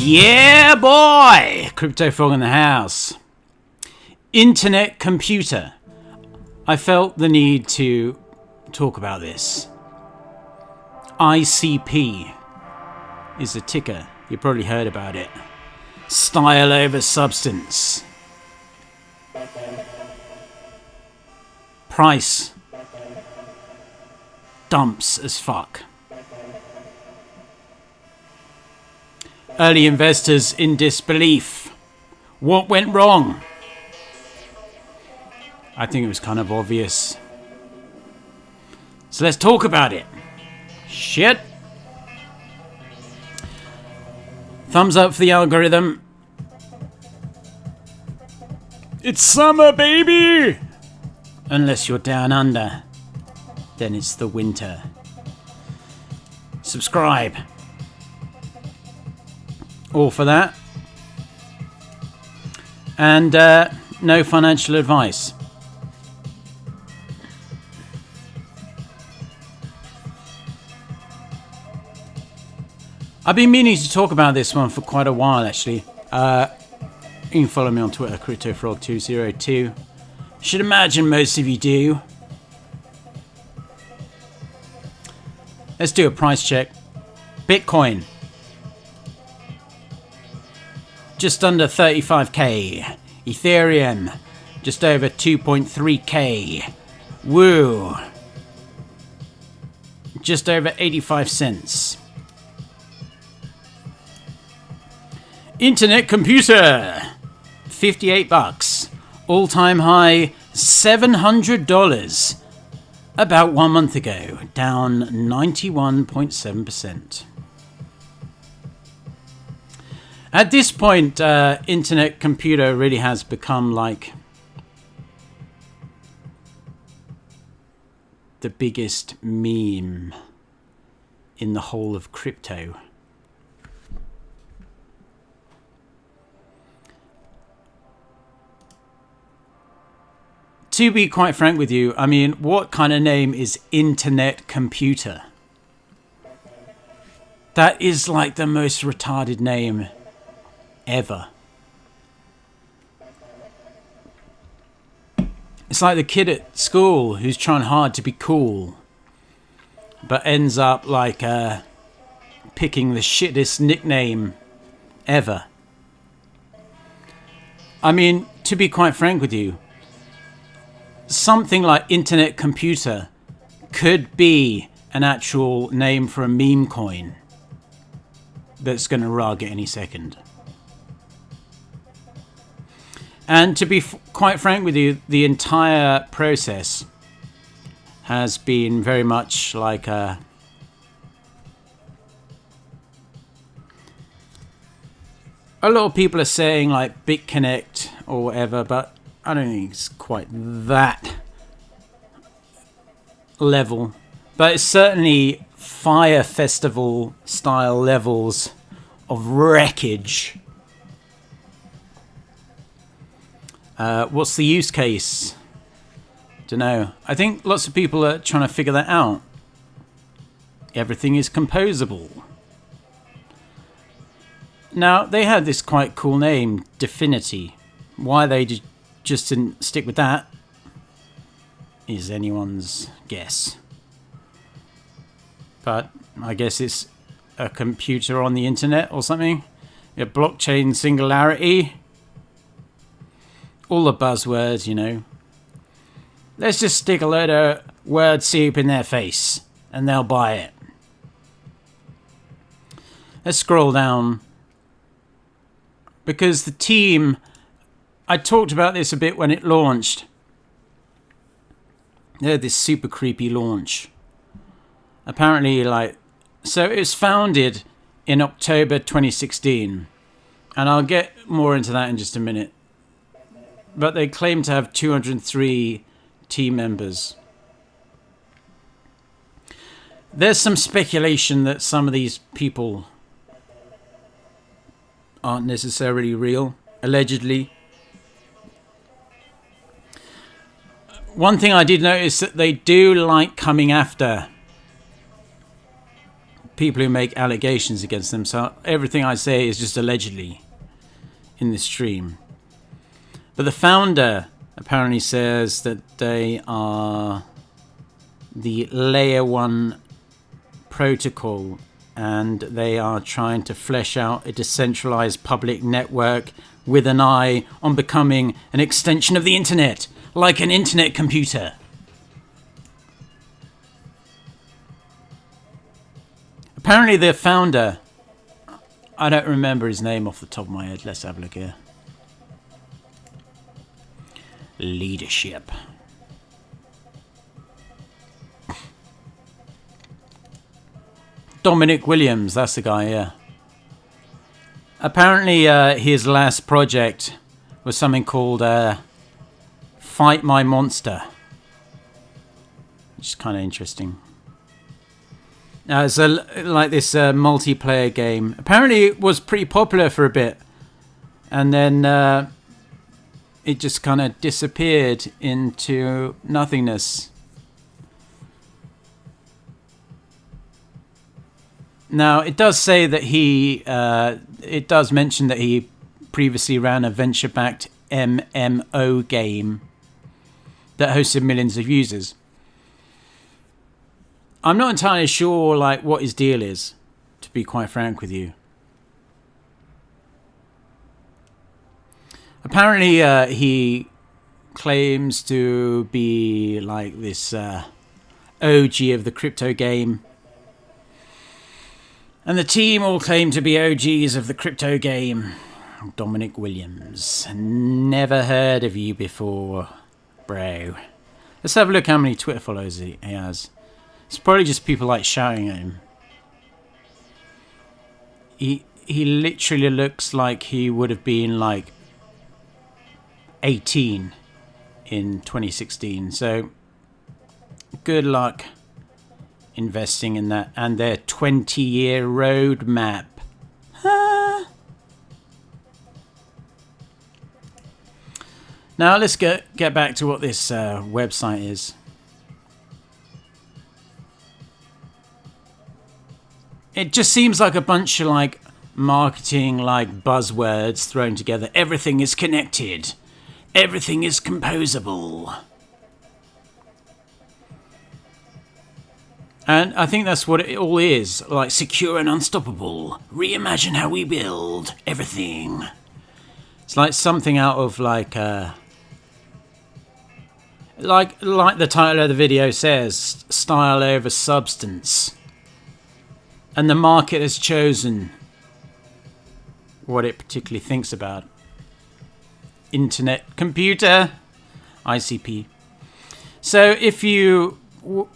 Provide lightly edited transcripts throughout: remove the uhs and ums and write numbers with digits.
Yeah, boy! Crypto Frog in the house. Internet computer. I felt the need to talk about this. ICP is the ticker. You probably heard about it. Style over substance. Price dumps as fuck. Early investors in disbelief. What went wrong? I think it was kind of obvious. So let's talk about it. Shit. Thumbs up for the algorithm. It's summer, baby! Unless you're down under, then it's the winter. Subscribe. All for that. And no financial advice. I've been meaning to talk about this one for quite a while, actually. You can follow me on Twitter, CryptoFrog202. Should imagine most of you do. Let's do a price check. Bitcoin. Just under 35k. Ethereum. Just over 2.3k. Woo. Just over 85 cents. Internet computer. 58 bucks. All-time high $700. About 1 month ago. Down 91.7%. At this point, internet computer really has become like the biggest meme in the whole of crypto. To be quite frank with you, I mean, what kind of name is internet computer? That is like the most retarded name ever. It's like the kid at school who's trying hard to be cool, but ends up like picking the shittest nickname ever. I mean, to be quite frank with you, something like internet computer could be an actual name for a meme coin that's going to rug at any second. And to be quite frank with you, the entire process has been very much like a A lot of people are saying like BitConnect or whatever, but I don't think it's quite that level. But it's certainly Fire Festival style levels of wreckage. What's the use case? Don't know. I think lots of people are trying to figure that out. Everything is composable. Now, they had this quite cool name, Definity. Why they just didn't stick with that is anyone's guess. But I guess it's a computer on the internet or something. A blockchain singularity. All the buzzwords, you know. Let's just stick a load of word soup in their face and they'll buy it. Let's scroll down. Because the team, I talked about this a bit when it launched. They had this super creepy launch. Apparently, so it was founded in October 2016. And I'll get more into that in just a minute. But they claim to have 203 team members. There's some speculation that some of these people aren't necessarily real, allegedly. One thing I did notice that they do like coming after people who make allegations against them. So everything I say is just allegedly in this stream. But the founder apparently says that they are the layer 1 protocol and they are trying to flesh out a decentralized public network with an eye on becoming an extension of the internet, like an internet computer. Apparently the founder, I don't remember his name off the top of my head. Let's have a look here. Leadership. Dominic Williams, that's the guy, yeah. Apparently his last project was something called Fight My Monster, which is kind of interesting. It's like this multiplayer game. Apparently it was pretty popular for a bit, and then it just kind of disappeared into nothingness. Now, it does say that it does mention that he previously ran a venture-backed MMO game that hosted millions of users. I'm not entirely sure, what his deal is, to be quite frank with you. Apparently, he claims to be this OG of the crypto game. And the team all claim to be OGs of the crypto game. Dominic Williams. Never heard of you before, bro. Let's have a look how many Twitter followers he has. It's probably just people shouting at him. He literally looks like he would have been 18 in 2016. So good luck investing in that and their 20-year roadmap. Now let's get back to what this website is. It just seems like a bunch of marketing buzzwords thrown together. Everything is connected. Everything is composable. And I think that's what it all is. Secure and unstoppable. Reimagine how we build everything. It's something out of like the title of the video says, style over substance. And the market has chosen what it particularly thinks about. Internet computer, ICP. So if you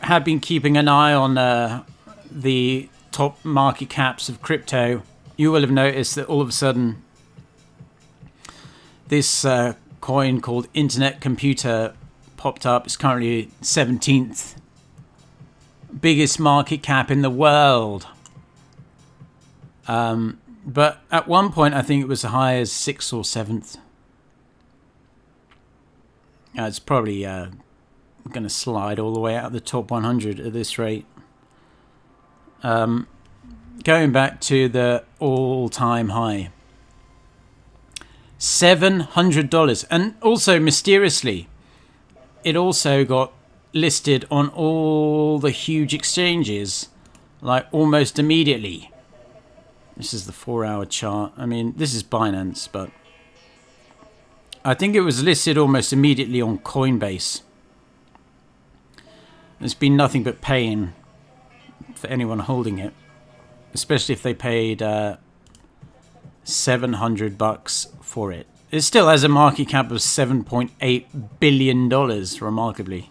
have been keeping an eye on the top market caps of crypto, you will have noticed that all of a sudden this coin called Internet Computer popped up. It's currently 17th biggest market cap in the world. But at one point, I think it was as high as 6th or 7th. It's probably going to slide all the way out of the top 100 at this rate. Going back to the all-time high. $700. And also, mysteriously, it also got listed on all the huge exchanges, like almost immediately. This is the 4-hour chart. I mean, this is Binance, but I think it was listed almost immediately on Coinbase. There's been nothing but pain for anyone holding it, especially if they paid $700 for it. It still has a market cap of $7.8 billion, remarkably.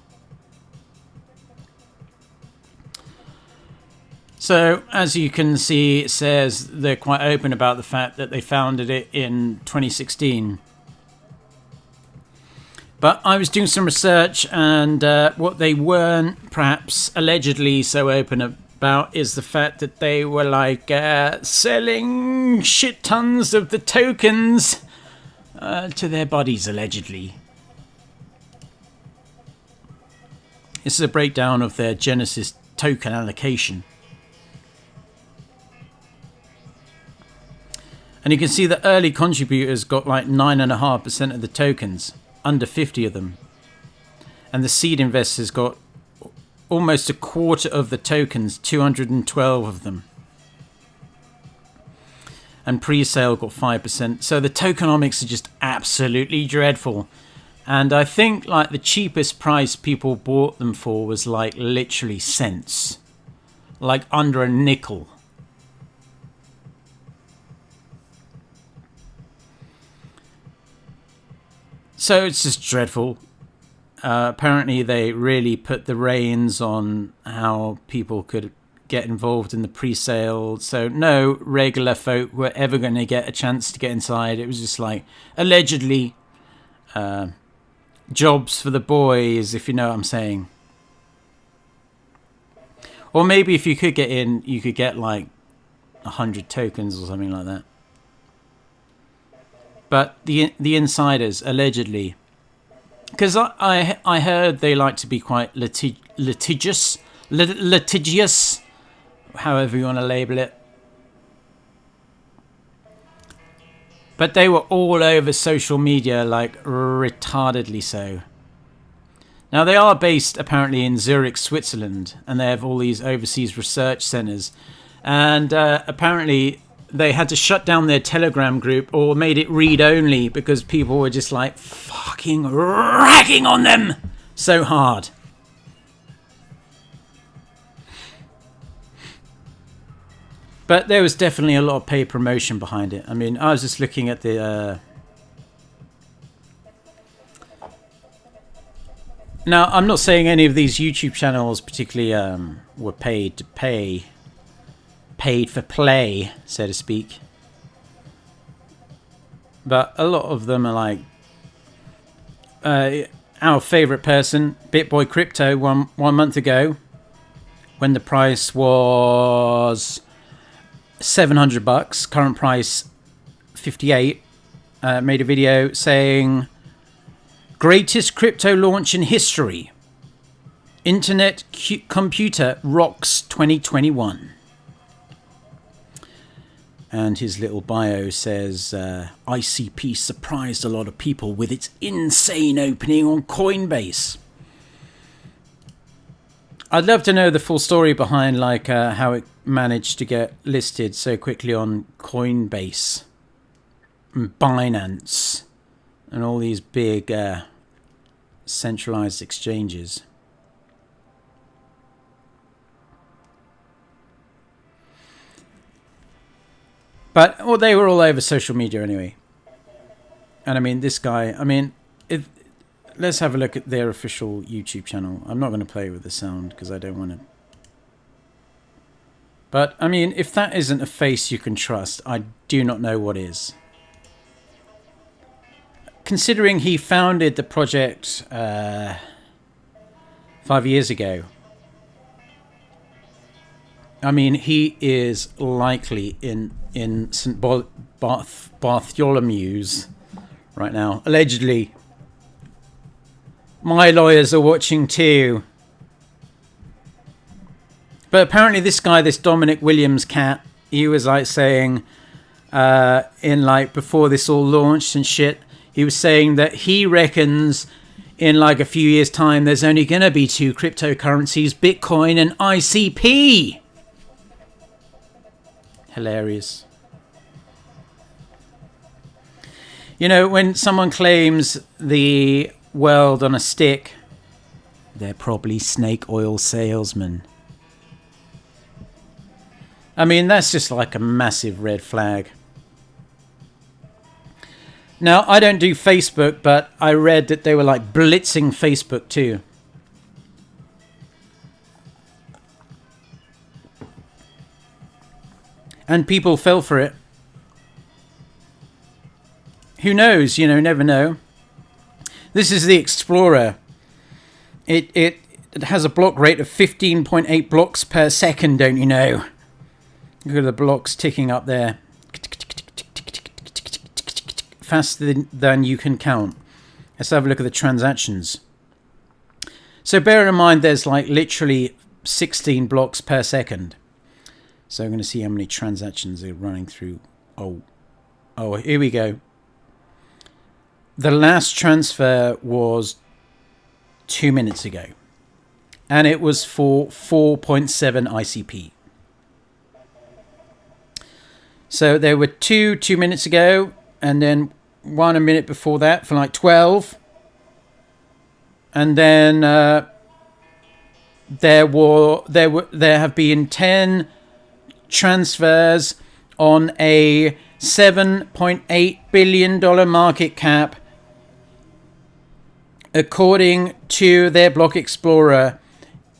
So, as you can see, it says they're quite open about the fact that they founded it in 2016. But I was doing some research, and what they weren't perhaps allegedly so open about is the fact that they were like selling shit tons of the tokens to their buddies, allegedly. This is a breakdown of their Genesis token allocation. And you can see the early contributors got like 9.5% of the tokens, under 50 of them. And the seed investors got almost a quarter of the tokens, 212 of them. And pre-sale got 5%. So the tokenomics are just absolutely dreadful. And I think like the cheapest price people bought them for was like literally cents. Like under a nickel. So it's just dreadful. Apparently they really put the reins on how people could get involved in the pre-sale. So no regular folk were ever going to get a chance to get inside. It was just like, allegedly, jobs for the boys, if you know what I'm saying. Or maybe if you could get in, you could get like 100 tokens or something like that. But the insiders, allegedly, because I heard they like to be quite litigious, however you want to label it. But they were all over social media, like retardedly so. Now they are based apparently in Zurich, Switzerland, and they have all these overseas research centers. And apparently they had to shut down their Telegram group or made it read only because people were just like fucking ragging on them so hard. But there was definitely a lot of paid promotion behind it. I mean, I was just looking at the... Now, I'm not saying any of these YouTube channels particularly were paid to paid for play, so to speak. But a lot of them are like our favorite person, BitBoy Crypto, one month ago, when the price was $700, current price 58, made a video saying, greatest crypto launch in history. Internet Computer rocks 2021. And his little bio says, ICP surprised a lot of people with its insane opening on Coinbase. I'd love to know the full story behind like how it managed to get listed so quickly on Coinbase and Binance and all these big centralized exchanges. But well, they were all over social media anyway. And I mean, this guy, I mean, let's have a look at their official YouTube channel. I'm not going to play with the sound because I don't want to. But I mean, if that isn't a face you can trust, I do not know what is. considering he founded the project 5 years ago, I mean, he is likely in St. Bartholomew's right now, allegedly. My lawyers are watching too. But apparently this guy, this Dominic Williams cat, he was like saying, in like before this all launched and shit, he was saying that he reckons in like a few years' time there's only going to be two cryptocurrencies, Bitcoin and ICP. Hilarious. You know, when someone claims the world on a stick, they're probably snake oil salesmen. I mean, that's just like a massive red flag. Now, I don't do Facebook, but I read that they were like blitzing Facebook too. And people fell for it. Who knows? You know, never know. This is the Explorer. It has a block rate of 15.8 blocks per second, don't you know? Look at the blocks ticking up there. Faster than you can count. Let's have a look at the transactions. So bear in mind there's like literally 16 blocks per second. So I'm going to see how many transactions are running through. Oh, here we go. The last transfer was 2 minutes ago. And it was for 4.7 ICP. So there were two minutes ago, and then one a minute before that for like 12. And then there have been 10 transfers on a $7.8 billion market cap, according to their Block Explorer,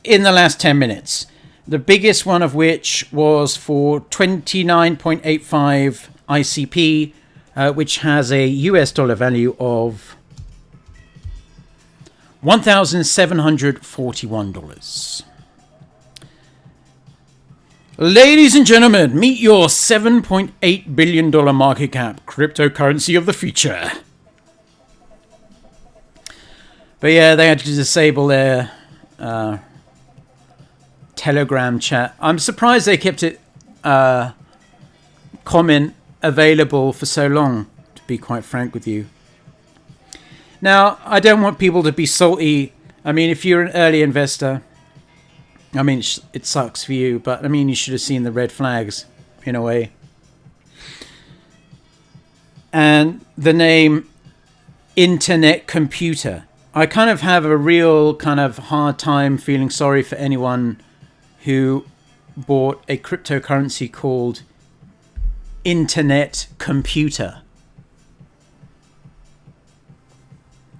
in the last 10 minutes. The biggest one of which was for 29.85 ICP, which has a US dollar value of $1,741. Ladies and gentlemen, meet your $7.8 billion market cap cryptocurrency of the future. But yeah, they had to disable their Telegram chat. I'm surprised they kept it comment available for so long, to be quite frank with you. Now, I don't want people to be salty. I mean, if you're an early investor, I mean, it sucks for you, but I mean, you should have seen the red flags in a way. And the name Internet Computer. I kind of have a real kind of hard time feeling sorry for anyone who bought a cryptocurrency called Internet Computer.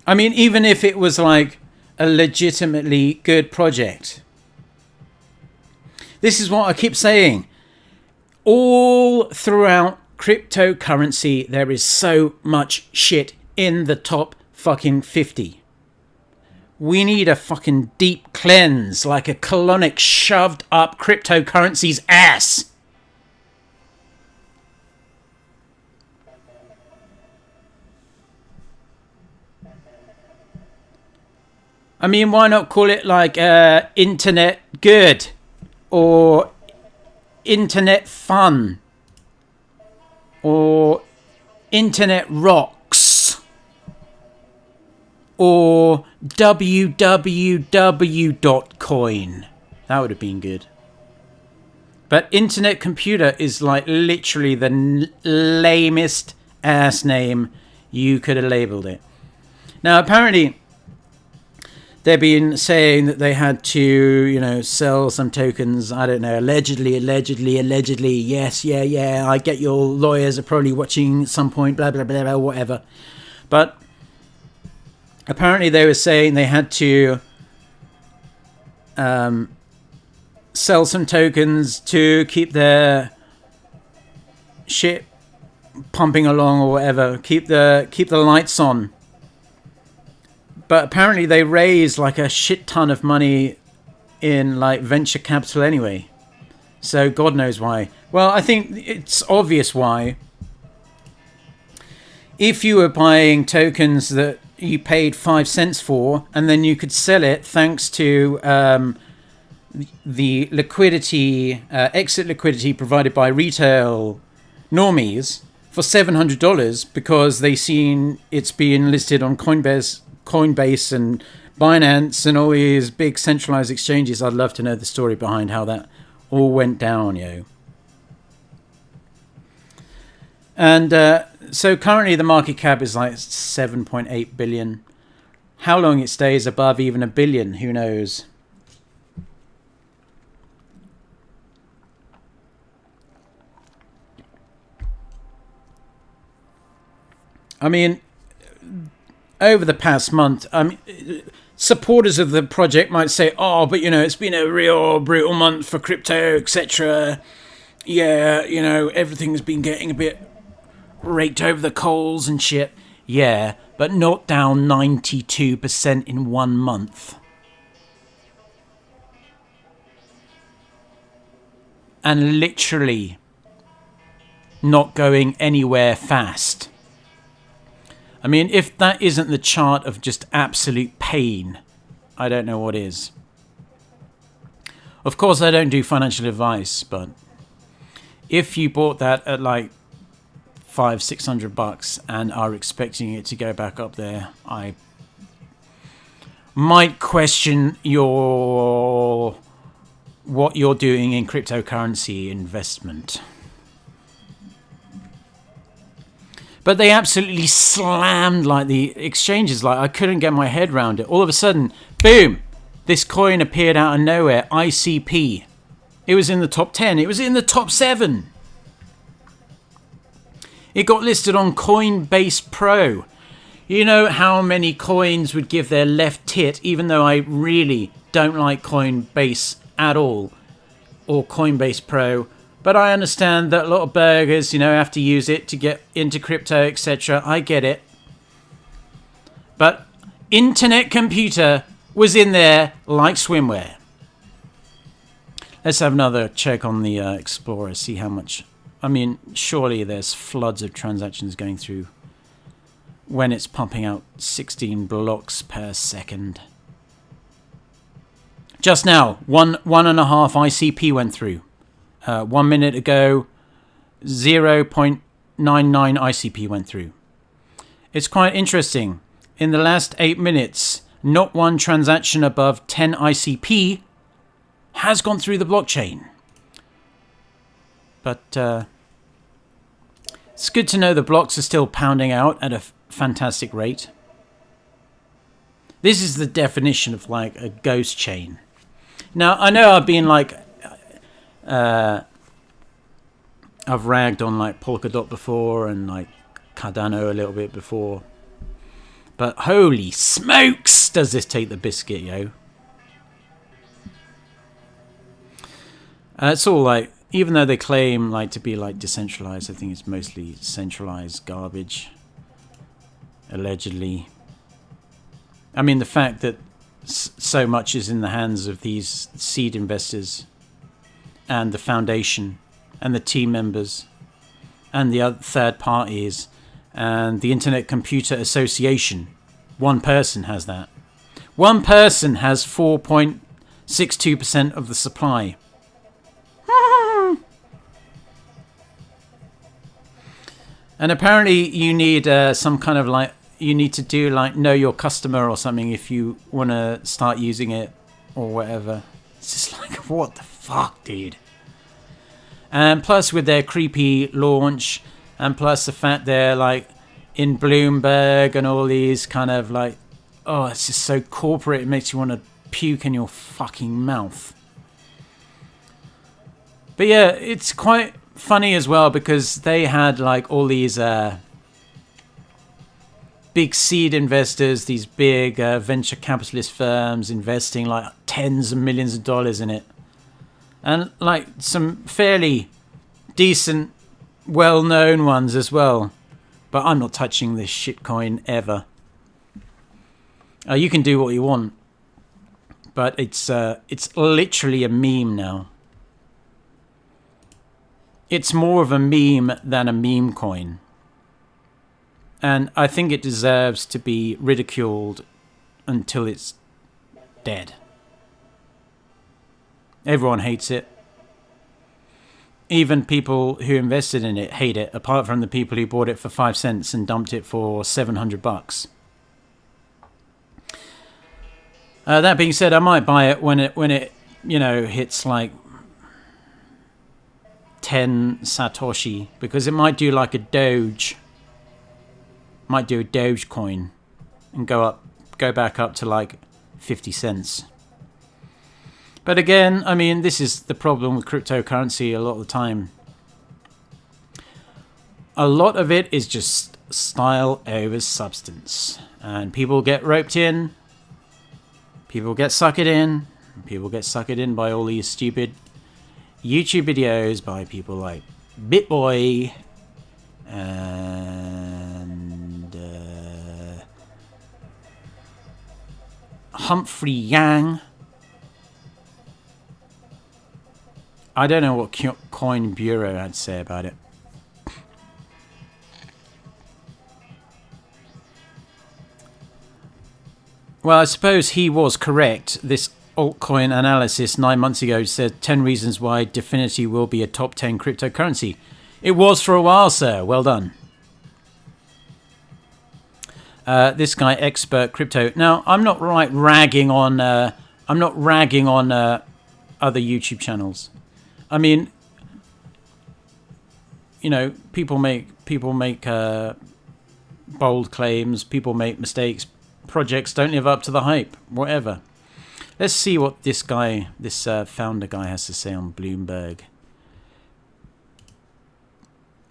I mean, even if it was like a legitimately good project. This is what I keep saying. All throughout cryptocurrency, there is so much shit in the top fucking 50. We need a fucking deep cleanse, like a colonic shoved up cryptocurrency's ass. I mean, why not call it like Internet Good or Internet Fun or Internet Rocks or www.coin. That would have been good. But Internet Computer is like literally the lamest ass name you could have labeled it. Now, apparently, they've been saying that they had to, you know, sell some tokens. I don't know, allegedly. Yes, yeah. I get your lawyers are probably watching at some point, blah, blah, blah, blah, whatever. But apparently they were saying they had to sell some tokens to keep their shit pumping along or whatever. Keep the lights on. But apparently they raised like a shit ton of money in like venture capital anyway. So God knows why. Well, I think it's obvious why. If you were buying tokens that you paid 5 cents for, and then you could sell it thanks to the liquidity, exit liquidity provided by retail normies for $700 because they seen it's being listed on Coinbase and Binance and all these big centralized exchanges. I'd love to know the story behind how that all went down, yo. And so currently the market cap is like 7.8 billion. How long it stays above even a billion, who knows? I mean, over the past month, supporters of the project might say, oh, but, you know, it's been a real brutal month for crypto, etc. Yeah, you know, everything's been getting a bit raked over the coals and shit. Yeah, but not down 92% in 1 month. And literally not going anywhere fast. I mean, if that isn't the chart of just absolute pain, I don't know what is. Of course, I don't do financial advice, but if you bought that at like $500-600 and are expecting it to go back up there, I might question what you're doing in cryptocurrency investment. But they absolutely slammed like the exchanges. Like I couldn't get my head around it. All of a sudden, boom, this coin appeared out of nowhere. ICP. It was in the top 10. It was in the top 7. It got listed on Coinbase Pro. You know how many coins would give their left tit, even though I really don't like Coinbase at all, or Coinbase Pro. But I understand that a lot of burgers, you know, have to use it to get into crypto, etc. I get it. But Internet Computer was in there like swimwear. Let's have another check on the Explorer, see how much. I mean, surely there's floods of transactions going through when it's pumping out 16 blocks per second. Just now, one and a half ICP went through. 1 minute ago, 0.99 ICP went through. It's quite interesting. In the last 8 minutes, not one transaction above 10 ICP has gone through the blockchain. But it's good to know the blocks are still pounding out at a fantastic rate. This is the definition of like a ghost chain. Now, I know I've been like... I've ragged on like Polkadot before and like Cardano a little bit before, but holy smokes does this take the biscuit, yo. It's all like, even though they claim like to be like decentralized, I think it's mostly centralized garbage, allegedly. I mean, the fact that so much is in the hands of these seed investors and the foundation and the team members and the other third parties and the Internet Computer Association. One person has that. One person has 4.62% of the supply. And apparently you need some kind of like, you need to do like know your customer or something if you want to start using it or whatever. It's just like, what the fuck, dude? And plus with their creepy launch, and plus the fact they're like in Bloomberg and all these kind of like, oh, it's just so corporate, it makes you want to puke in your fucking mouth. But yeah, it's quite funny as well because they had like all these big seed investors, these big venture capitalist firms investing like tens of millions of dollars in it. And like some fairly decent, well-known ones as well. But I'm not touching this shitcoin ever. You can do what you want, but it's literally a meme now. It's more of a meme than a meme coin. And I think it deserves to be ridiculed until it's dead. Everyone hates it. Even people who invested in it hate it, apart from the people who bought it for 5 cents and dumped it for $700. That being said, I might buy it when it hits like 10 Satoshi, because it might do like a Doge. Might do a Doge coin and go back up to like 50 cents. But again, I mean, this is the problem with cryptocurrency a lot of the time. A lot of it is just style over substance. And people get roped in. People get suckered in. People get suckered in by all these stupid YouTube videos by people like BitBoy and Humphrey Yang. I don't know what Coin Bureau had to say about it. Well, I suppose he was correct. This altcoin analysis 9 months ago said 10 reasons why Definity will be a top 10 cryptocurrency. It was for a while, sir. Well done. This guy, Expert Crypto. Now, I'm not ragging on other YouTube channels. I mean, people make bold claims, people make mistakes, projects don't live up to the hype, whatever. Let's see what this founder guy has to say on Bloomberg.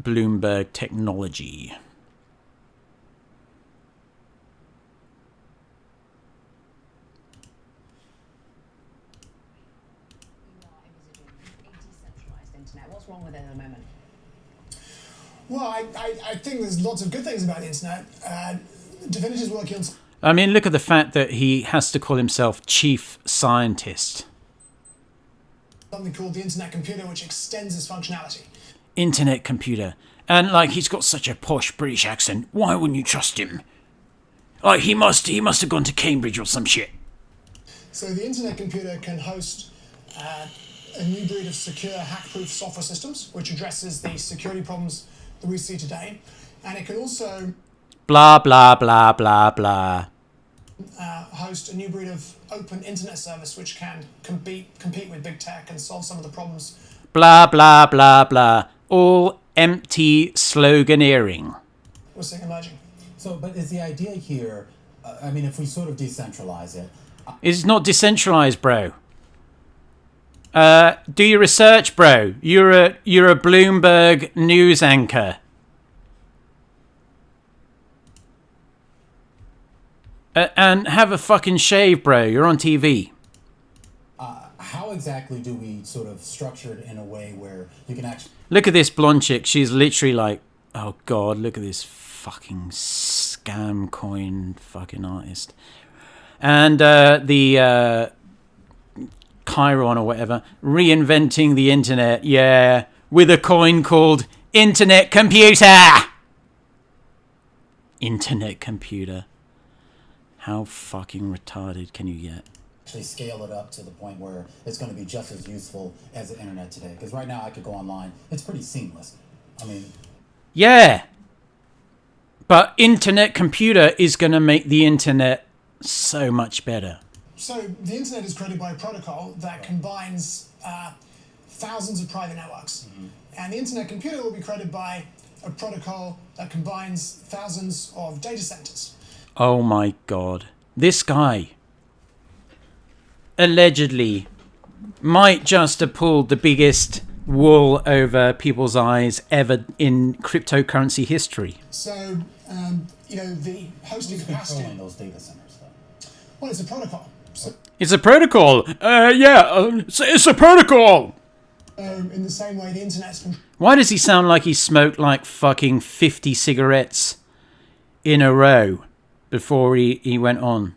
Bloomberg Technology. What's wrong with it at the moment? Well, I think there's lots of good things about the internet. Definity is working on... I mean, look at the fact that he has to call himself chief scientist. Something called the internet computer, which extends its functionality. Internet computer. And, like, he's got such a posh British accent. Why wouldn't you trust him? Like, he must have gone to Cambridge or some shit. So the internet computer can host a new breed of secure hack-proof software systems, which addresses the security problems that we see today. And it can also... Blah, blah, blah, blah, blah. Host a new breed of open internet service, which can compete with big tech and solve some of the problems. Blah, blah, blah, blah. All empty sloganeering. We're seeing emerging. So, but is the idea here, I mean, if we sort of decentralize it... It's not decentralized, bro. Do your research, bro. You're a Bloomberg news anchor. And have a fucking shave, bro. You're on TV. How exactly do we sort of structure it in a way where you can actually... Look at this blonde chick. She's literally like, oh God, look at this fucking scam coin fucking artist. And the Chiron or whatever, reinventing the internet, yeah, with a coin called Internet Computer. Internet Computer. How fucking retarded can you get? Actually scale it up to the point where it's going to be just as useful as the internet today. Because right now I could go online. It's pretty seamless. I mean... Yeah. But Internet Computer is going to make the internet so much better. So the internet is created by a protocol that combines thousands of private networks. Mm-hmm. And the internet computer will be created by a protocol that combines thousands of data centers. Oh my God. This guy allegedly might just have pulled the biggest wool over people's eyes ever in cryptocurrency history. So, the hosting capacity... controlling those data centers, though? Well, it's a protocol. So, it's a protocol. It's a protocol. In the same way the internet's... Why does he sound like he smoked like fucking 50 cigarettes in a row before he went on?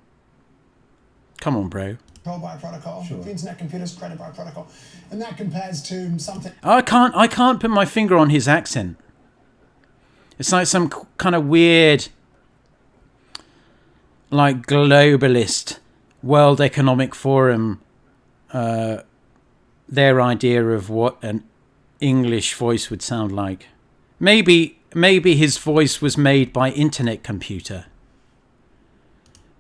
Come on, bro. controlled by a protocol. Sure. The internet computer is created by a protocol. And that compares to something I can't put my finger on his accent. It's like some kind of weird, like globalist, World Economic Forum, their idea of what an English voice would sound like. Maybe his voice was made by internet computer.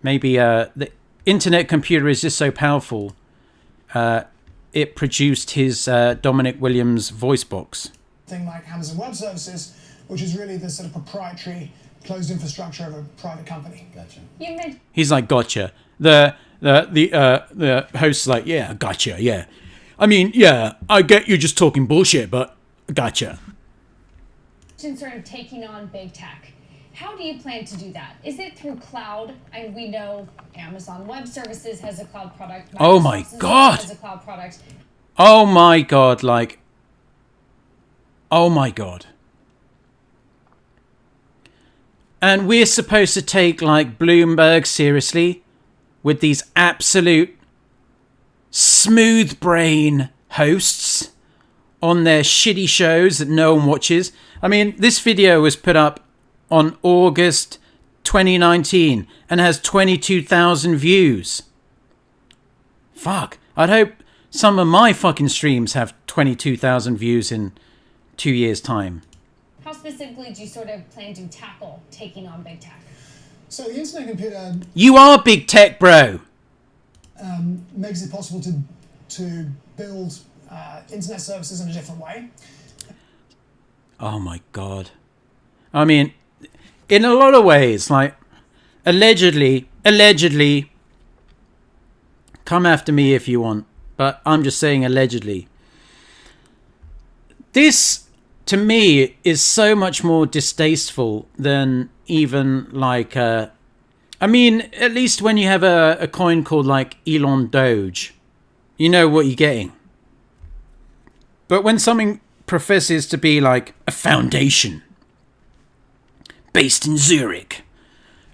Maybe the internet computer is just so powerful, it produced his Dominic Williams voice box. thing like Amazon Web Services, which is really the sort of proprietary closed infrastructure of a private company. Gotcha. You mentioned He's like, gotcha. The host's like, yeah, gotcha, yeah. I mean, yeah, I get you just talking bullshit, but gotcha. sort of taking on big tech. How do you plan to do that? Is it through cloud? And we know Amazon Web Services has a cloud product. Oh my Microsoft God. has a cloud product. Oh my God, like, oh my God. And we're supposed to take, like, Bloomberg seriously with these absolute smooth brain hosts on their shitty shows that no one watches. I mean, this video was put up on August 2019 and has 22,000 views. Fuck. I'd hope some of my fucking streams have 22,000 views in 2 years' time. How specifically do you sort of plan to tackle taking on big tech? So the internet computer You are big tech, bro. makes it possible to build internet services in a different way. Oh my God. I mean, in a lot of ways, like, allegedly, come after me if you want, but I'm just saying allegedly. This, to me, is so much more distasteful than even, like, I mean, at least when you have a coin called, like, Elon Doge, you know what you're getting. But when something professes to be, like, a foundation based in Zurich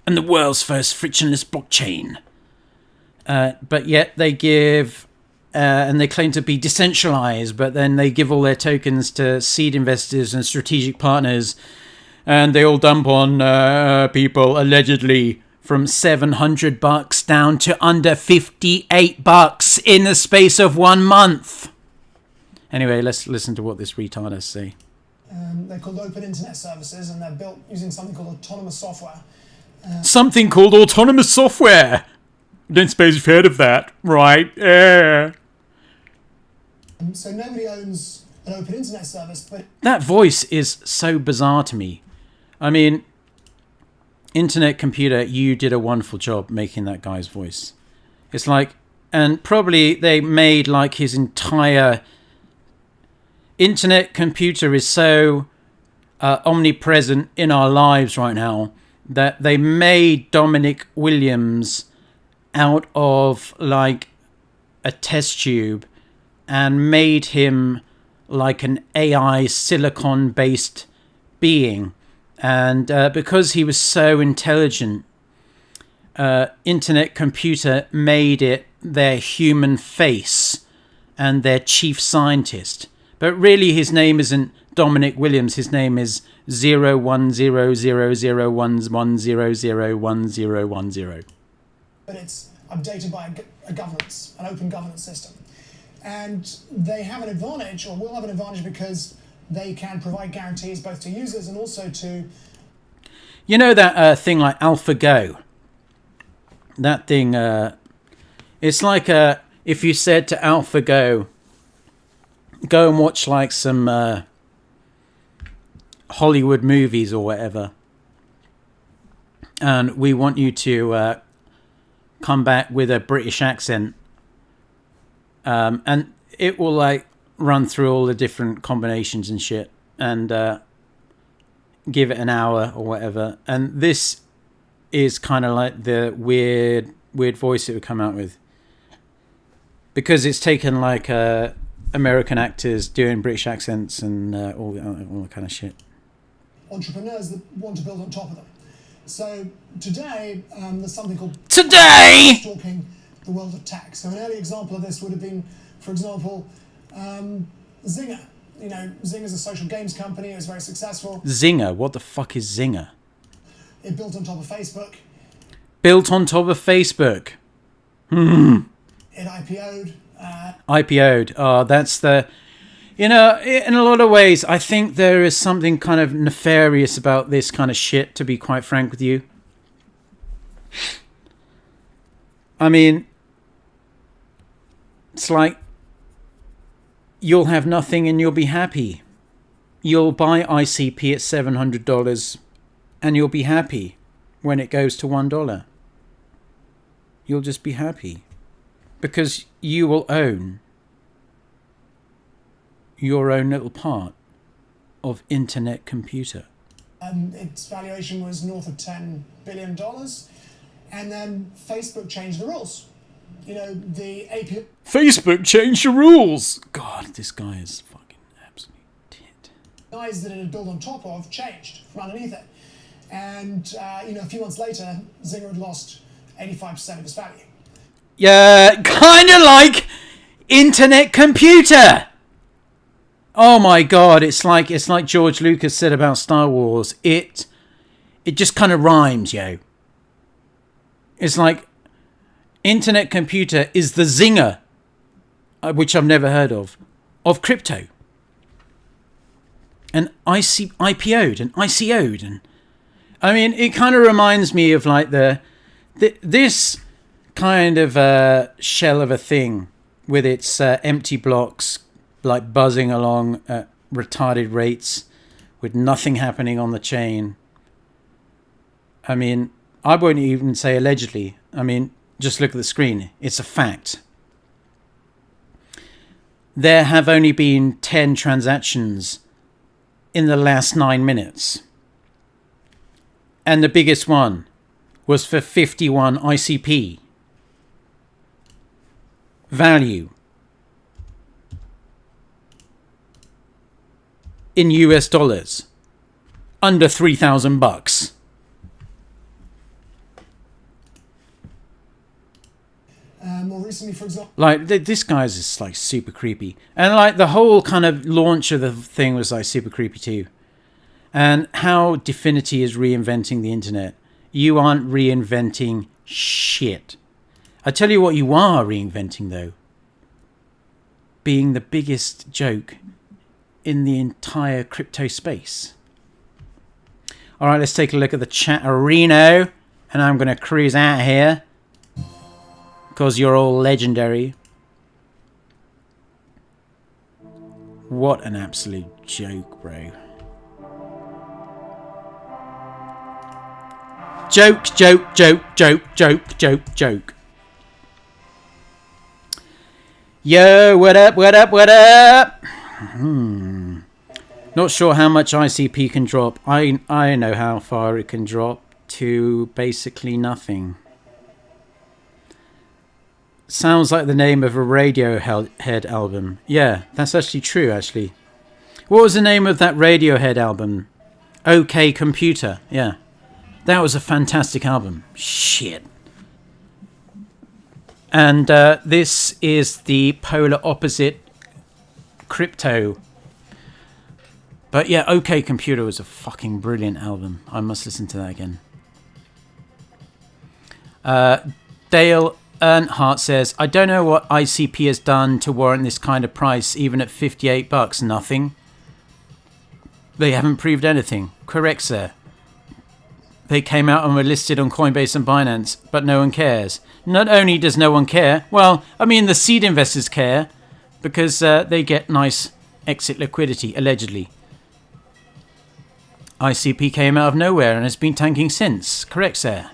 and the world's first frictionless blockchain, but yet they give and they claim to be decentralized, but then they give all their tokens to seed investors and strategic partners, and they all dump on people allegedly from $700 down to under $58 in the space of 1 month. Anyway, let's listen to what this retard has to say. They're called open internet services, and they're built using something called autonomous software. Something called autonomous software. Don't suppose you've heard of that, right? Yeah. So nobody owns an open internet service, but That voice is so bizarre to me. I mean, internet computer, you did a wonderful job making that guy's voice. It's like, and probably they made like his entire internet computer is so omnipresent in our lives right now that they made Dominic Williams out of like a test tube and made him like an AI silicon based being. And because he was so intelligent, internet computer made it their human face and their chief scientist. But really his name isn't Dominic Williams. His name is 01000110001010. but it's updated by a governance, an open governance system. And they have an advantage, or will have an advantage, because they can provide guarantees both to users and also to... You know that thing like AlphaGo? That thing, it's like if you said to AlphaGo, go and watch like some Hollywood movies or whatever, and we want you to come back with a British accent, and it will like run through all the different combinations and shit, and give it an hour or whatever. And this is kind of like the weird voice it would come out with, because it's taken like American actors doing British accents and all that kind of shit. entrepreneurs that want to build on top of them. So today, there's something called Today! stalking the world of tech. So an early example of this would have been, for example, Zynga. You know, Zynga's a social games company. It was very successful. Zynga? What the fuck is Zynga? It built on top of Facebook. Built on top of Facebook. It IPO'd. IPO'd. Oh, that's the... You know, in a lot of ways, I think there is something kind of nefarious about this kind of shit, to be quite frank with you. I mean, it's like, you'll have nothing and you'll be happy. You'll buy ICP at $700 and you'll be happy when it goes to $1. You'll just be happy because you will own your own little part of internet computer. Its valuation was north of $10 billion. And then Facebook changed the rules. You know, the API... Facebook changed the rules! God, this guy is fucking absolute tit. APIs that it had built on top of changed from underneath it. And, you know, a few months later, Zynga had lost 85% of its value. Yeah, kind of like internet computer! Oh my God, it's like George Lucas said about Star Wars. It just kind of rhymes, yo. It's like internet computer is the Zinger, which I've never heard of crypto. And IPO'd and ICO'd. And I mean, it kind of reminds me of like this kind of shell of a thing with its empty blocks, like buzzing along at retarded rates with nothing happening on the chain. I mean, I won't even say allegedly. I mean, just look at the screen. It's a fact. There have only been 10 transactions in the last 9 minutes. And the biggest one was for 51 ICP. Value. In US dollars. Under $3,000. More recently, for example... Like, this guy's just, like, super creepy. And, like, the whole kind of launch of the thing was, like, super creepy, too. And how Definity is reinventing the internet. You aren't reinventing shit. I tell you what you are reinventing, though. Being the biggest joke in the entire crypto space. All right, let's take a look at the chat arena. And I'm going to cruise out here. Because you're all legendary. What an absolute joke, bro. Joke, joke, joke, joke, joke, joke, joke. Yo, what up, what up, what up? Not sure how much ICP can drop. I know how far it can drop to basically nothing. Sounds like the name of a Radiohead album. Yeah, that's actually true, actually. What was the name of that Radiohead album? OK Computer. Yeah. That was a fantastic album. Shit. And this is the polar opposite crypto. But yeah, OK Computer was a fucking brilliant album. I must listen to that again. Dale Earnhardt says, I don't know what ICP has done to warrant this kind of price, even at $58. Nothing. They haven't proved anything. Correct, sir. They came out and were listed on Coinbase and Binance, but no one cares. Not only does no one care, well, I mean, the seed investors care, because they get nice exit liquidity, allegedly. ICP came out of nowhere and has been tanking since. Correct, sir.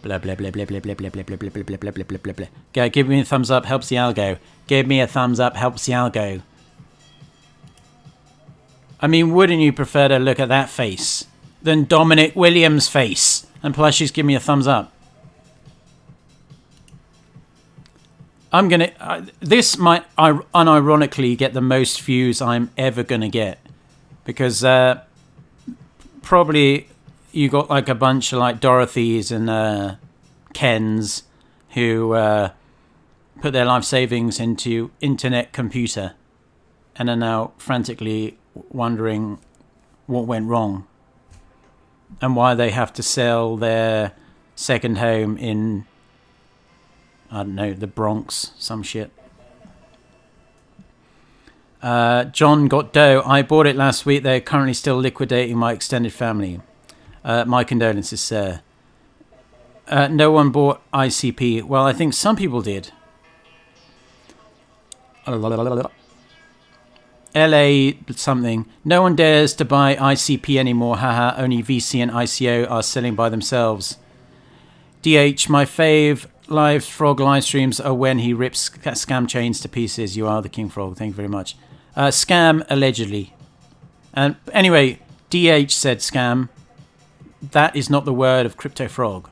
Blah blah blah blah blah blah blah blah blah blah blah blah blah blah blah blah. Go, give me a thumbs up, helps the algo. Give me a thumbs up, helps the algo. I mean, wouldn't you prefer to look at that face than Dominic Williams' face? And Plushies, give me a thumbs up. I'm gonna. This might unironically get the most views I'm ever gonna get, because probably you got like a bunch of like Dorothys and Kens who put their life savings into internet computer and are now frantically wondering what went wrong and why they have to sell their second home in, I don't know, the Bronx, some shit. John got dough. I bought it last week. They're currently still liquidating my extended family. My condolences, sir. No one bought ICP. Well, I think some people did. LA something. No one dares to buy ICP anymore. Haha. Only VC and ICO are selling by themselves. DH, my fave live frog live streams are when he rips scam chains to pieces. You are the king frog. Thank you very much. Scam allegedly. And anyway, DH said scam. That is not the word of Crypto Frog.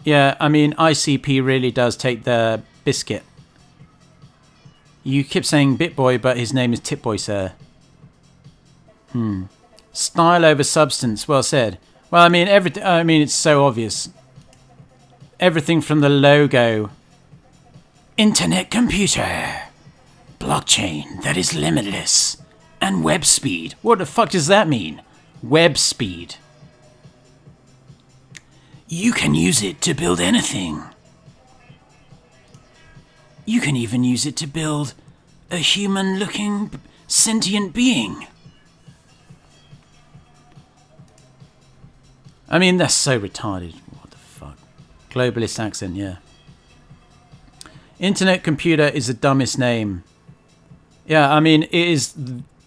Yeah, I mean, ICP really does take the biscuit. You keep saying Bitboy, but his name is Tipboy, sir. Style over substance. Well said. Well, I mean, it's so obvious. Everything from the logo. Internet computer. Blockchain that is limitless. And web speed. What the fuck does that mean? Web speed. You can use it to build anything. You can even use it to build a human-looking sentient being. I mean, that's so retarded. What the fuck? Globalist accent, yeah. Internet computer is the dumbest name. Yeah, I mean, it is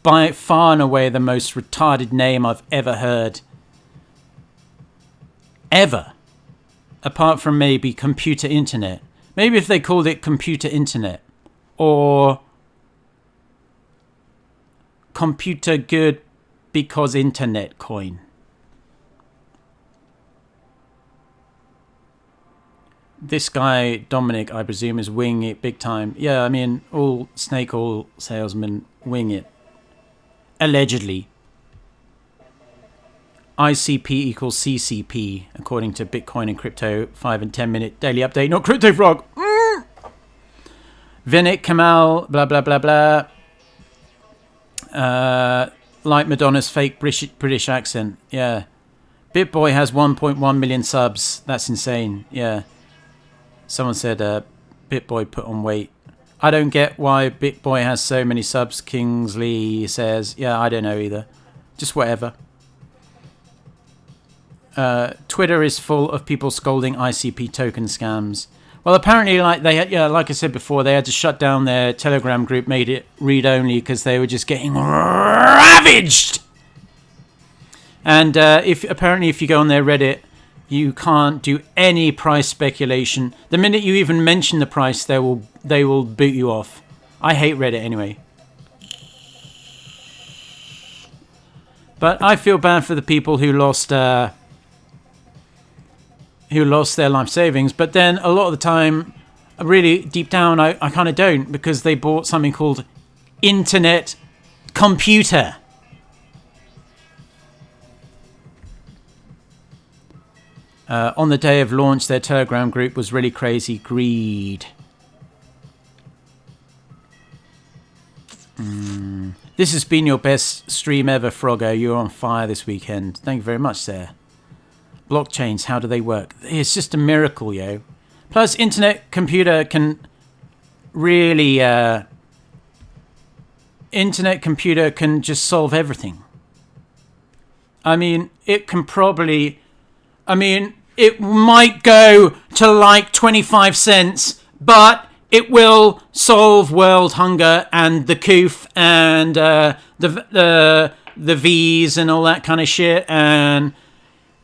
by far and away the most retarded name I've ever heard. Ever. Apart from maybe computer internet. Maybe if they called it computer internet. Or computer good because internet coin. This guy, Dominic, I presume, is winging it big time. Yeah, I mean, all snake oil salesmen wing it. Allegedly. ICP equals CCP, according to Bitcoin and Crypto 5 and 10 minute daily update. Not Crypto Frog. Vinik Kamal, blah, blah, blah, blah. Like Madonna's fake British accent. Yeah. Bitboy has 1.1 million subs. That's insane. Yeah. Someone said Bitboy put on weight. I don't get why Bitboy has so many subs, Kingsley says. Yeah, I don't know either. Just whatever. Twitter is full of people scolding ICP token scams. Well, apparently, like I said before, they had to shut down their Telegram group, made it read only because they were just getting ravaged. And if you go on their Reddit, you can't do any price speculation. The minute you even mention the price, they will boot you off. I hate Reddit anyway. But I feel bad for the people who lost their life savings. But then a lot of the time, really deep down, I kind of don't, because they bought something called internet computer. On the day of launch, their Telegram group was really crazy. Greed. This has been your best stream ever, Froggo. You're on fire this weekend. Thank you very much, sir. Blockchains, how do they work? It's just a miracle, yo. Plus, internet computer can really... internet computer can just solve everything. I mean, it can probably... I mean, it might go to like 25 cents, but it will solve world hunger and the coof and the V's and all that kind of shit. And,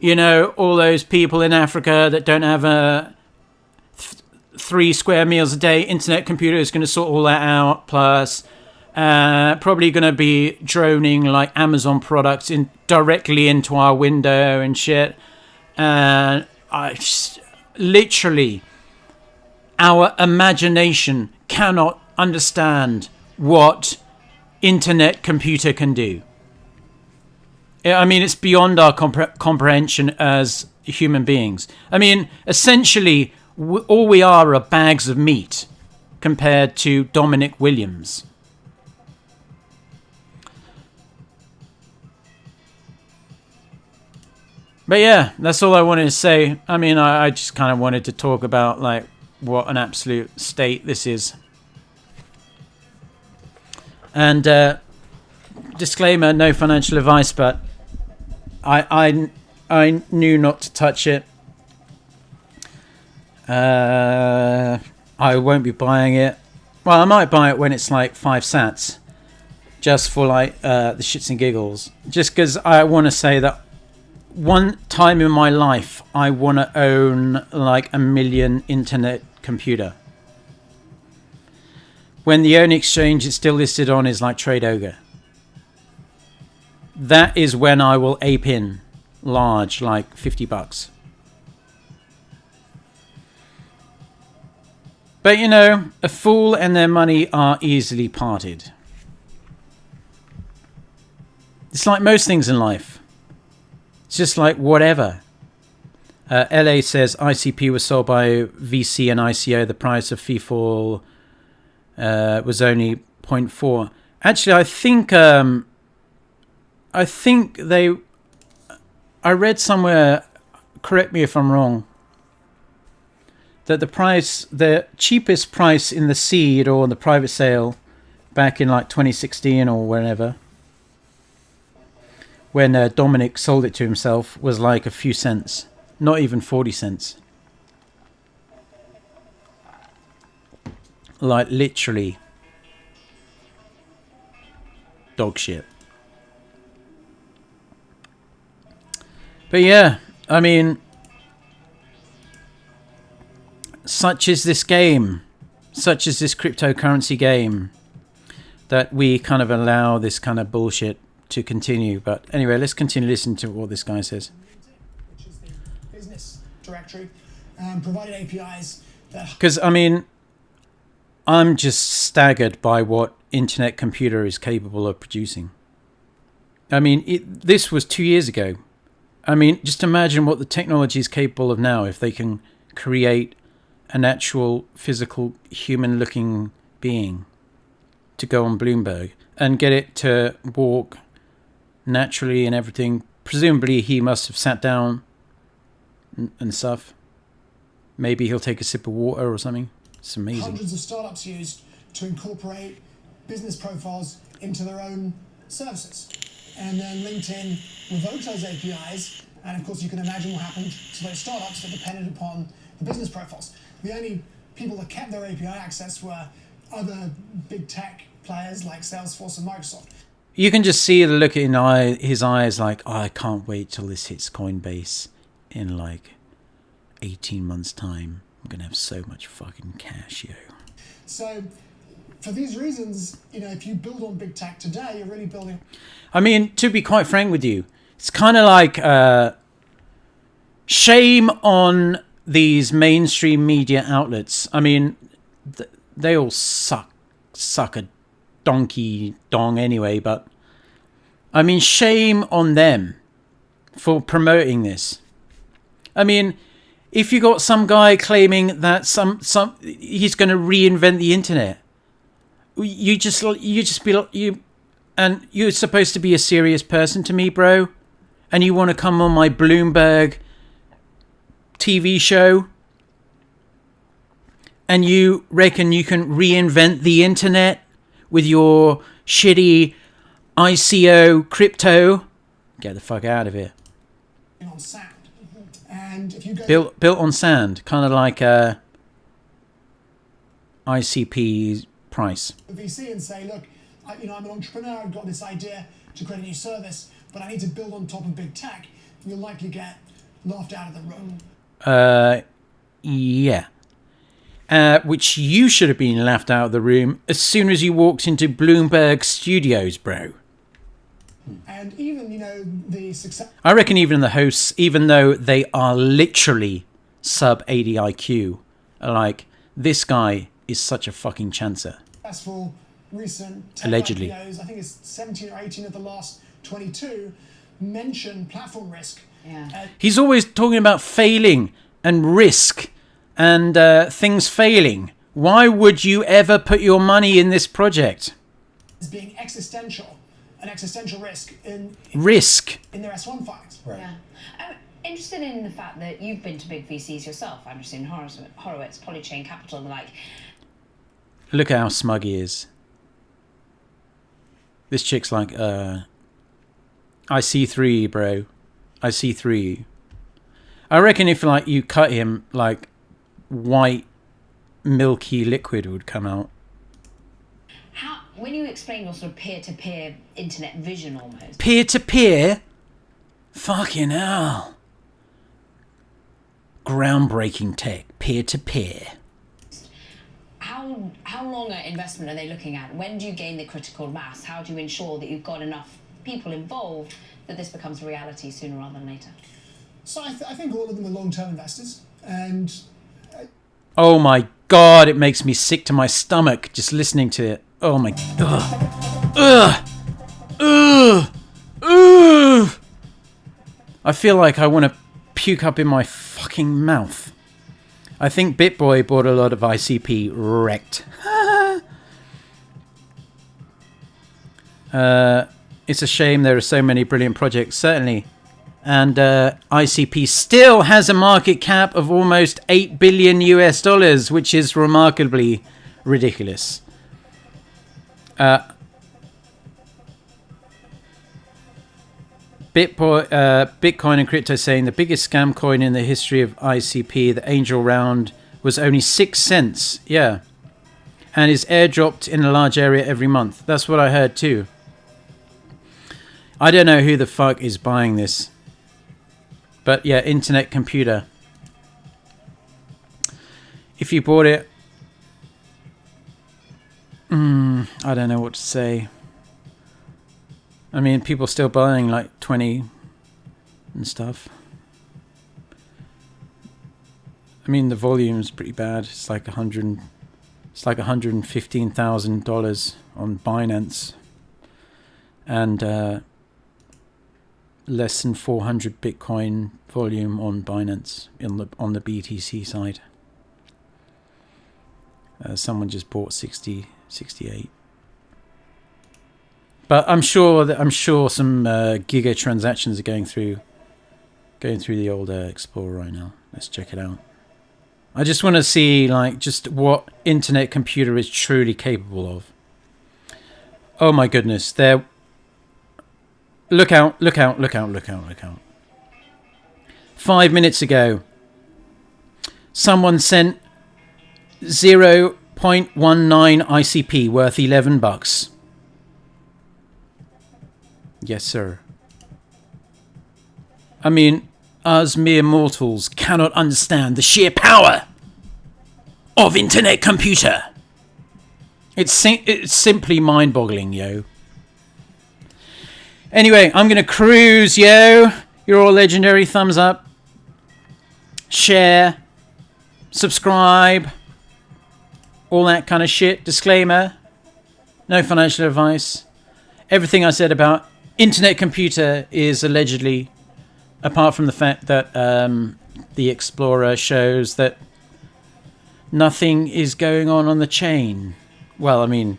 you know, all those people in Africa that don't have 3 square meals a day. Internet computer is going to sort all that out. Plus, probably going to be droning like Amazon products directly into our window and shit. And literally, our imagination cannot understand what internet computer can do. I mean, it's beyond our comprehension as human beings. I mean, essentially, all we are bags of meat compared to Dominic Williams. But yeah, that's all I wanted to say. I mean, I just kind of wanted to talk about like what an absolute state this is. And disclaimer, no financial advice, but I knew not to touch it. I won't be buying it. Well, I might buy it when it's like 5 sats, just for like the shits and giggles. Just because I want to say that one time in my life, I want to own like 1 million internet computer. When the only exchange it's still listed on is like Trade Ogre. That is when I will ape in large, like $50. But you know, a fool and their money are easily parted. It's like most things in life. It's just like whatever. LA says ICP was sold by VC and ICO. The price of FIFO was only 0.4. Actually, I think I read somewhere, correct me if I'm wrong, that the cheapest price in the seed or the private sale back in like 2016 or whenever, when Dominic sold it to himself, was like a few cents, not even 40 cents. Like literally dog shit. But yeah, I mean, such is this game, such is this cryptocurrency game, that we kind of allow this kind of bullshit to continue. But anyway, let's continue listening to what this guy says. Which is the business directory, provided APIs that... Because, I mean, I'm just staggered by what Internet Computer is capable of producing. I mean, this was 2 years ago. I mean, just imagine what the technology is capable of now if they can create an actual physical human-looking being to go on Bloomberg and get it to walk naturally and everything. Presumably he must have sat down and stuff. Maybe he'll take a sip of water or something. It's amazing. Hundreds of startups used to incorporate business profiles into their own services. And then LinkedIn revoked those APIs, and of course you can imagine what happened to those startups that depended upon the business profiles. The only people that kept their API access were other big tech players like Salesforce and Microsoft. You can just see the look in his eyes like, oh, I can't wait till this hits Coinbase in like 18 months' time. I'm going to have so much fucking cash, yo. So for these reasons, you know, if you build on big tech today, you're really building... I mean, to be quite frank with you, it's kind of like shame on these mainstream media outlets. I mean, they all suck a donkey dong anyway, but I mean, shame on them for promoting this. I mean, if you got some guy claiming that he's going to reinvent the internet, you just be like, and you're supposed to be a serious person to me, bro, and you want to come on my Bloomberg TV show, and you reckon you can reinvent the internet with your shitty ICO crypto? Get the fuck out of here. on sand. And if you go Built on sand, kind of like ICP price. to VC and say, look, I'm an entrepreneur, I've got this idea to create a new service, but I need to build on top of big tech, you'll likely get laughed out of the room. Yeah. Which you should have been laughed out of the room as soon as you walked into Bloomberg Studios, bro. And even, the success... I reckon even the hosts, even though they are literally sub 80 IQ, are like, this guy is such a fucking chancer. successful recent tech Allegedly. IPOs, I think it's 17 or 18 of the last 22, mention platform risk. Yeah. He's always talking about failing and risk and things failing. Why would you ever put your money in this project? As being an existential risk in Risk. their S1 filings. Right. Yeah. I'm interested in the fact that you've been to big VCs yourself. I'm interested in Horowitz, Polychain Capital, and the like. Look at how smug he is. This chick's like, I see through you, bro. I see through you. I reckon if like you cut him, like white, milky liquid would come out. When you explain your sort of peer-to-peer internet vision almost. Peer-to-peer? Fucking hell. Groundbreaking tech. Peer-to-peer. How long an investment are they looking at? When do you gain the critical mass? How do you ensure that you've got enough people involved that this becomes a reality sooner rather than later? So I think all of them are long-term investors, and Oh my god, it makes me sick to my stomach just listening to it. Oh my... I feel like I want to puke up in my fucking mouth. I think BitBoy bought a lot of ICP wrecked. It's a shame there are so many brilliant projects, certainly. And ICP still has a market cap of almost $8 billion US, which is remarkably ridiculous. Bitcoin and crypto saying the biggest scam coin in the history of ICP, the Angel Round, was only 6 cents. Yeah. And is airdropped in a large area every month. That's what I heard too. I don't know who the fuck is buying this. But yeah, internet computer. If you bought it... I don't know what to say. I mean, people still buying like 20 and stuff. I mean, the volume's pretty bad. It's like $115,000 on Binance, and less than 400 Bitcoin volume on Binance on the BTC side. Someone just bought 68. But I'm sure some giga transactions are going through the old Explorer right now. Let's check it out. I just want to see like just what internet computer is truly capable of. Oh my goodness, there. Look out. 5 minutes ago, someone sent 0.19 ICP worth $11. Yes, sir. I mean, us mere mortals cannot understand the sheer power of internet computer. It's simply mind-boggling, yo. Anyway, I'm going to cruise, yo. You're all legendary. Thumbs up. Share. Subscribe. All that kind of shit. Disclaimer. No financial advice. Everything I said about internet computer is allegedly, apart from the fact that the Explorer shows that nothing is going on the chain. Well, I mean,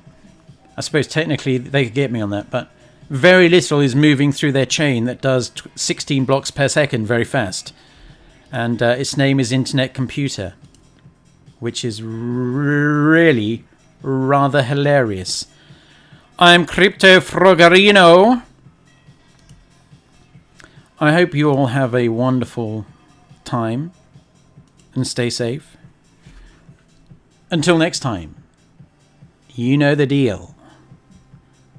I suppose technically they could get me on that, but very little is moving through their chain that does 16 blocks per second very fast. And its name is Internet Computer, which is really rather hilarious. I'm Crypto Frogarino. I hope you all have a wonderful time and stay safe. Until next time, you know the deal.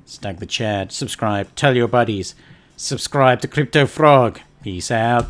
Stag the Chad, subscribe, tell your buddies, subscribe to Crypto Frog. Peace out.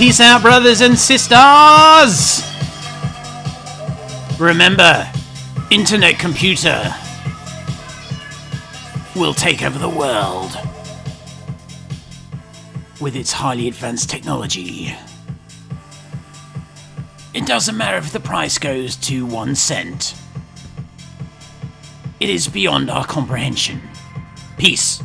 Peace out, brothers and sisters! Remember, Internet Computer will take over the world with its highly advanced technology. It doesn't matter if the price goes to 1 cent. It is beyond our comprehension. Peace.